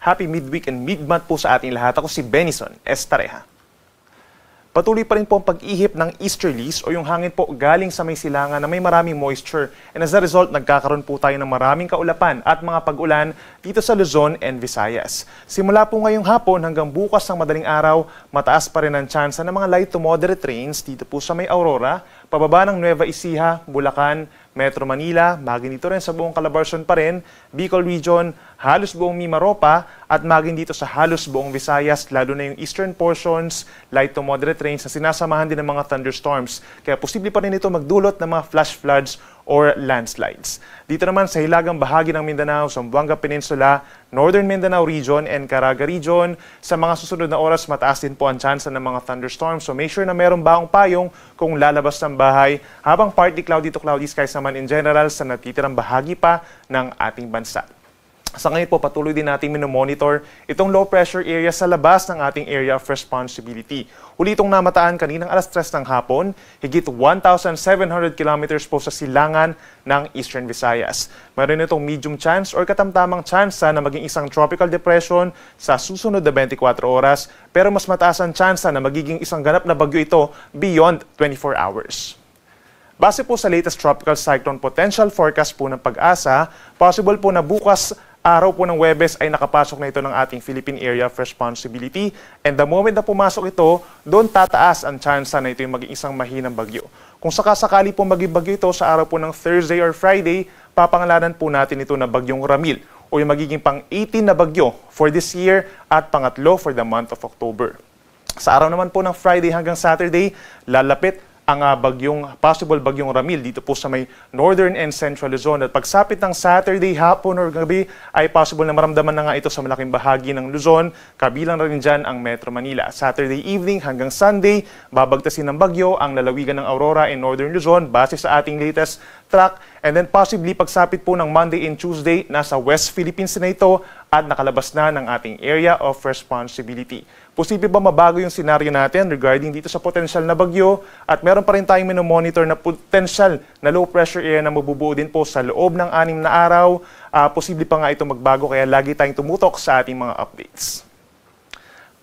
Happy midweek and mid-month po sa ating lahat. Ako si Benison Estareja. Patuloy pa rin po ang pag-ihip ng easterlies o yung hangin po galing sa may silangan na may maraming moisture. And as a result, nagkakaroon po tayo ng maraming kaulapan at mga pag-ulan dito sa Luzon and Visayas. Simula po ngayong hapon hanggang bukas ng madaling araw, mataas pa rin ang tsansa ng mga light to moderate rains dito po sa may Aurora, pababa ng Nueva Ecija, Bulacan, Metro Manila, maging dito rin sa buong Calabarzon pa rin, Bicol Region, halos buong Mimaropa at maging dito sa halos buong Visayas, lalo na yung eastern portions, light to moderate rains na sinasamahan din ng mga thunderstorms. Kaya posible pa rin ito magdulot ng mga flash floods or landslides. Dito naman sa hilagang bahagi ng Mindanao, Zamboanga Peninsula, Northern Mindanao Region and Caraga Region, sa mga susunod na oras mataas din po ang tsansa ng mga thunderstorms. So make sure na merong baong payong kung lalabas ng bahay, habang partly cloudy to cloudy skies naman in general sa natitirang bahagi pa ng ating bansa. Sa ngayon po, patuloy din natin minomonitor itong low pressure area sa labas ng ating area of responsibility. Huli itong namataan kaninang alas 3 ng hapon, higit 1,700 kilometers po sa silangan ng Eastern Visayas. Mayroon itong medium chance or katamtamang tsansa na maging isang tropical depression sa susunod na 24 oras, pero mas mataas ang tsansa na magiging isang ganap na bagyo ito beyond 24 hours. Base po sa latest tropical cyclone potential forecast po ng Pag-asa, possible po na bukas araw po ng Huwebes ay nakapasok na ito ng ating Philippine Area of Responsibility, and the moment na pumasok ito, doon tataas ang tsansa na ito yung maging isang mahinang bagyo. Kung sakasakali po maging bagyo ito sa araw po ng Thursday or Friday, papangalanan po natin ito na bagyong Ramil o yung magiging pang-18 na bagyo for this year at pangatlo for the month of October. Sa araw naman po ng Friday hanggang Saturday, lalapit ang possible bagyong Ramil dito po sa may Northern and Central Luzon. At pagsapit ng Saturday hapon or gabi ay possible na maramdaman na nga ito sa malaking bahagi ng Luzon, kabilang rin dyan ang Metro Manila. Saturday evening hanggang Sunday, babagtasin ng bagyo ang lalawigan ng Aurora and Northern Luzon base sa ating latest track. And then possibly pagsapit po ng Monday and Tuesday, nasa West Philippines na ito at nakalabas na ng ating area of responsibility. Posible ba mabago yung senaryo natin regarding dito sa potential na bagyo, at meron pa rin tayong minomonitor na potential na low pressure area na mabubuo din po sa loob ng 6 na araw. Posible pa nga ito magbago, kaya lagi tayong tumutok sa ating mga updates.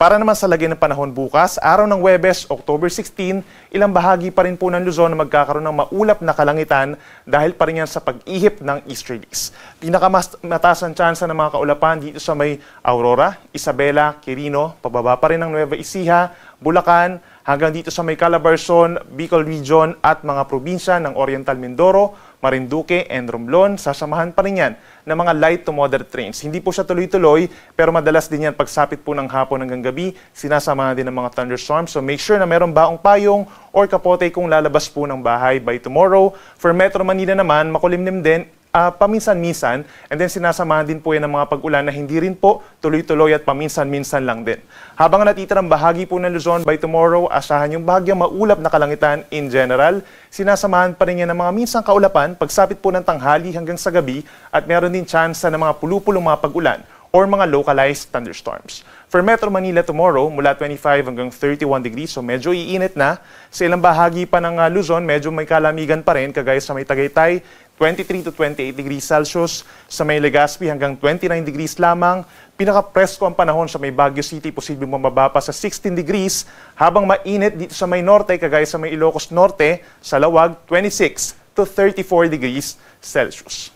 Para naman sa lagay ng panahon bukas, araw ng Huwebes, October 16, ilang bahagi pa rin po ng Luzon na magkakaroon ng maulap na kalangitan dahil pa rin yan sa pag-ihip ng easterlies. Pinakamataas ang tsansa ng mga kaulapan dito sa may Aurora, Isabela, Quirino, pababa pa rin ng Nueva Ecija, Bulacan, hanggang dito sa may Calabarzon, Bicol Region at mga probinsya ng Oriental Mindoro, Marinduque and Romblon. Sasamahan pa rin yan ng mga light to moderate rains. Hindi po siya tuloy-tuloy, pero madalas din yan pagsapit po ng hapon hanggang gabi, sinasamahan din ng mga thunderstorms. So make sure na merong baong payong or kapote kung lalabas po ng bahay by tomorrow. For Metro Manila naman, makulimlim din, paminsan-minsan, and then sinasamahan din po yan ng mga pag-ulan na hindi rin po tuloy-tuloy at paminsan-minsan lang din. Habang natitirang bahagi po ng Luzon by tomorrow, asahan yung bahagyang maulap na kalangitan in general. Sinasamahan pa rin yan ng mga minsang kaulapan pagsapit po ng tanghali hanggang sa gabi, at meron din tsansa ng mga pulupulong mga pag-ulan or mga localized thunderstorms. For Metro Manila tomorrow, mula 25 hanggang 31 degrees, so medyo iinit na. Sa ilang bahagi pa ng Luzon, medyo may kalamigan pa rin, kagaya sa may Tagaytay, 23 to 28 degrees Celsius. Sa may Legazpi hanggang 29 degrees lamang. Pinaka-presko ang panahon sa may Baguio City, posibleng bumaba pa sa 16 degrees. Habang mainit dito sa may Norte, kagaya sa may Ilocos Norte, sa Lawag, 26 to 34 degrees Celsius.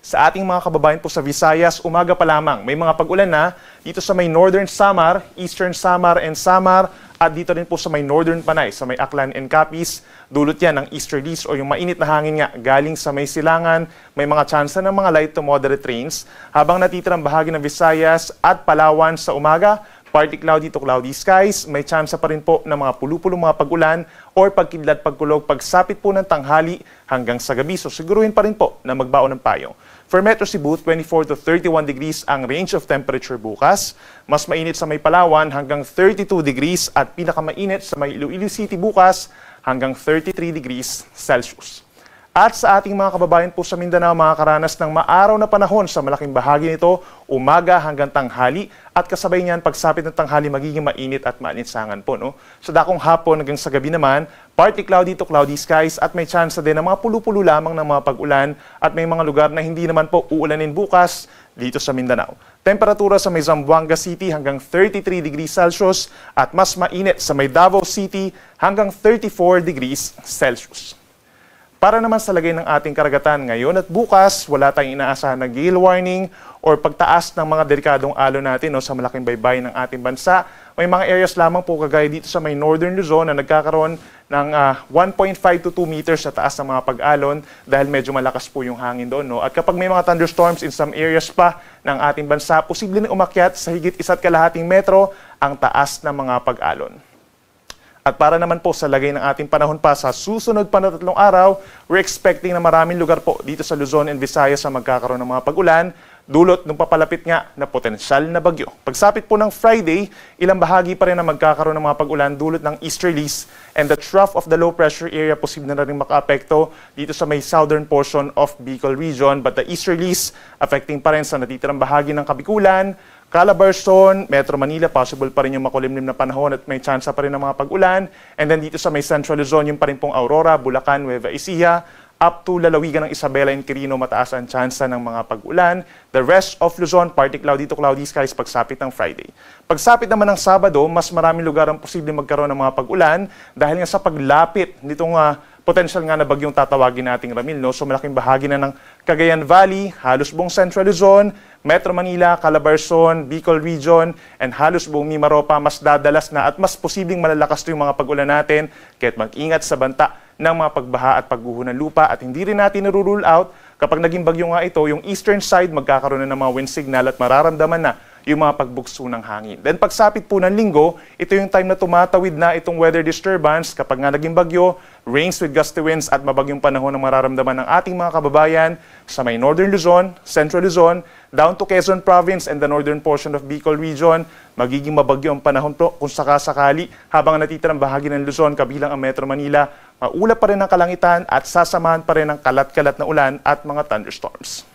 Sa ating mga kababayan po sa Visayas, umaga pa lamang may mga pag-ulan na dito sa may Northern Samar, Eastern Samar and Samar, at dito rin po sa may Northern Panay, sa may Aklan and Capiz. Dulot yan ng easterlies o yung mainit na hangin nga galing sa may silangan. May mga tsansa ng mga light to moderate rains. Habang natitirang bahagi ng Visayas at Palawan sa umaga, partly cloudy to cloudy skies. May tsansa pa rin po ng mga pulupulong mga pag-ulan or pagkidlat pagkulog pagsapit po ng tanghali hanggang sa gabi. So siguruhin pa rin po na magbaon ng payong. For Metro Cebu, 24 to 31 degrees ang range of temperature bukas. Mas mainit sa may Palawan hanggang 32 degrees at pinakamainit sa may Iloilo City bukas hanggang 33 degrees Celsius. At sa ating mga kababayan po sa Mindanao, makakaranas ng maaraw na panahon sa malaking bahagi nito, umaga hanggang tanghali, at kasabay niyan pagsapit ng tanghali magiging mainit at maalinsangan po. No? Sa dakong hapon hanggang sa gabi naman, partly cloudy to cloudy skies at may chance din ng mga pulu-pulo lamang ng mga pag-ulan at may mga lugar na hindi naman po uulanin bukas dito sa Mindanao. Temperatura sa may Zamboanga City hanggang 33 degrees Celsius at mas mainit sa may Davao City hanggang 34 degrees Celsius. Para naman sa lagay ng ating karagatan ngayon at bukas, wala tayong inaasahan na gale warning or pagtaas ng mga delikadong alon natin sa malaking baybay ng ating bansa. May mga areas lamang po kagaya dito sa may Northern Luzon na nagkakaroon ng 1.5 to 2 meters sa taas ng mga pag-alon dahil medyo malakas po yung hangin doon. At kapag may mga thunderstorms in some areas pa ng ating bansa, posible na umakyat sa higit 1.5 metro ang taas ng mga pag-alon. At para naman po sa lagay ng ating panahon pa sa susunod pa na 3 araw, we're expecting na maraming lugar po dito sa Luzon and Visayas sa magkakaroon ng mga pag-ulan, dulot ng papalapit nga na potensyal na bagyo. Pagsapit po ng Friday, ilang bahagi pa rin na magkakaroon ng mga pag-ulan dulot ng easterlies and the trough of the low pressure area posible na rin makaapekto dito sa may southern portion of Bicol region. But the easterlies affecting pa rin sa natitirang bahagi ng Kabikulan, Calabarzon, Metro Manila, possible pa rin yung makulimlim na panahon at may chance pa rin ng mga pag-ulan. And then dito sa may Central Luzon, yung pa rin pong Aurora, Bulacan, Nueva Ecija, up to lalawigan ng Isabela and Quirino, mataas ang tsansa ng mga pag-ulan. The rest of Luzon, partly cloudy to cloudy skies pagsapit ng Friday. Pagsapit naman ng Sabado, mas maraming lugar ang posibleng magkaroon ng mga pag-ulan dahil nga sa paglapit nitong potential nga na bagyong tatawagin nating Ramil. So malaking bahagi na ng Cagayan Valley, halos buong Central Luzon, Metro Manila, Calabarzon, Bicol Region, and halos buong Mimaropa, mas dadalas na at mas posibleng malalakas yung mga pag-ulan natin. Kaya't mag-ingat sa banta ng mga pagbaha at pagguho ng lupa at hindi rin natin nirule out kapag naging bagyo nga ito, yung eastern side magkakaroon na ng mga wind signal at mararamdaman na yung mga pagbugso ng hangin. Then pagsapit po ng linggo, ito yung time na tumatawid na itong weather disturbance kapag nga naging bagyo, rains with gusty winds at mabagyong panahon ang mararamdaman ng ating mga kababayan sa may Northern Luzon, Central Luzon, down to Quezon Province and the northern portion of Bicol Region. Magiging mabagyo ang panahon po kung sakasakali habang natitirang bahagi ng Luzon kabilang ang Metro Manila. Maulap pa rin ang kalangitan at sasamahan pa rin ng kalat-kalat na ulan at mga thunderstorms.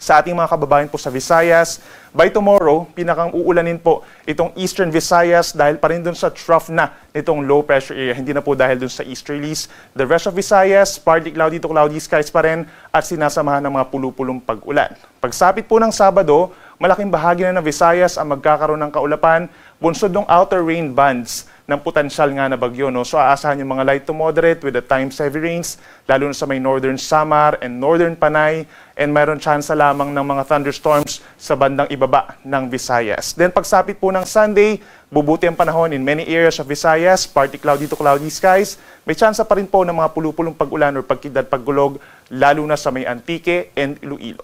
Sa ating mga kababayan po sa Visayas, by tomorrow, pinakang uulanin po itong Eastern Visayas dahil pa rin dun sa trough na itong low pressure area, hindi na po dahil dun sa easterlies. The rest of Visayas, partly cloudy to cloudy skies pa rin at sinasamahan ng mga pulu-pulong pag-ulan. Pagsapit po ng Sabado, malaking bahagi na ng Visayas ang magkakaroon ng kaulapan, bunsod ng outer rain bands ng potensyal nga na bagyo. So aasahan yung mga light to moderate with the times heavy rains, lalo na sa may northern Samar and northern Panay, and mayroon tsansa lamang ng mga thunderstorms sa bandang ibaba ng Visayas. Then pagsapit po ng Sunday, bubuti ang panahon in many areas of Visayas, partly cloudy to cloudy skies. May tsansa pa rin po ng mga pulu-pulong pag-ulan or pagkidlat paggulog, lalo na sa may Antique and Iloilo.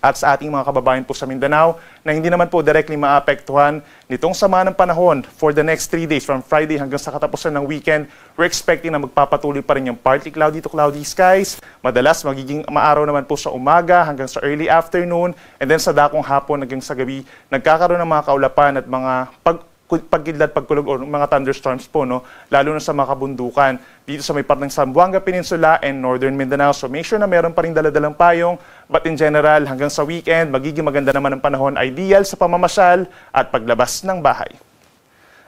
At sa ating mga kababayan po sa Mindanao na hindi naman po directly maapektuhan nitong sama ng panahon for the next 3 days from Friday hanggang sa katapusan ng weekend, we're expecting na magpapatuloy pa rin yung partly cloudy to cloudy skies. Madalas magiging maaraw naman po sa umaga hanggang sa early afternoon and then sa dakong hapon hanggang sa gabi nagkakaroon ng mga kaulapan at mga pagkidlat, pagkulog o mga thunderstorms po, lalo na sa mga kabundukan dito sa may part ng Zamboanga Peninsula and Northern Mindanao. So make sure na meron pa rin daladalang payong, but in general, hanggang sa weekend, magiging maganda naman ang panahon, ideal sa pamamasyal at paglabas ng bahay.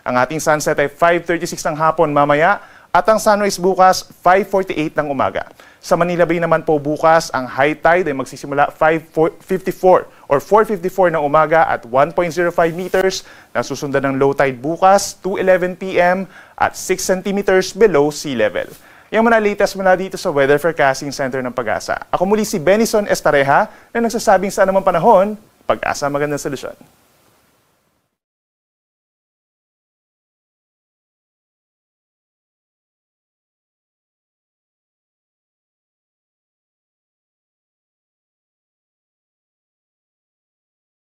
Ang ating sunset ay 5:36 ng hapon mamaya at ang sunrise bukas 5:48 ng umaga. Sa Manila Bay naman po bukas, ang high tide ay magsisimula 5:54 or 4:54 ng umaga at 1.05 meters na susundan ng low tide bukas 2:11 p.m. at 6 centimeters below sea level. Yung mga latest mula dito sa Weather Forecasting Center ng Pag-asa. Ako muli si Benison Estareja na nagsasabing sa anumang panahon, Pag-asa magandang solusyon.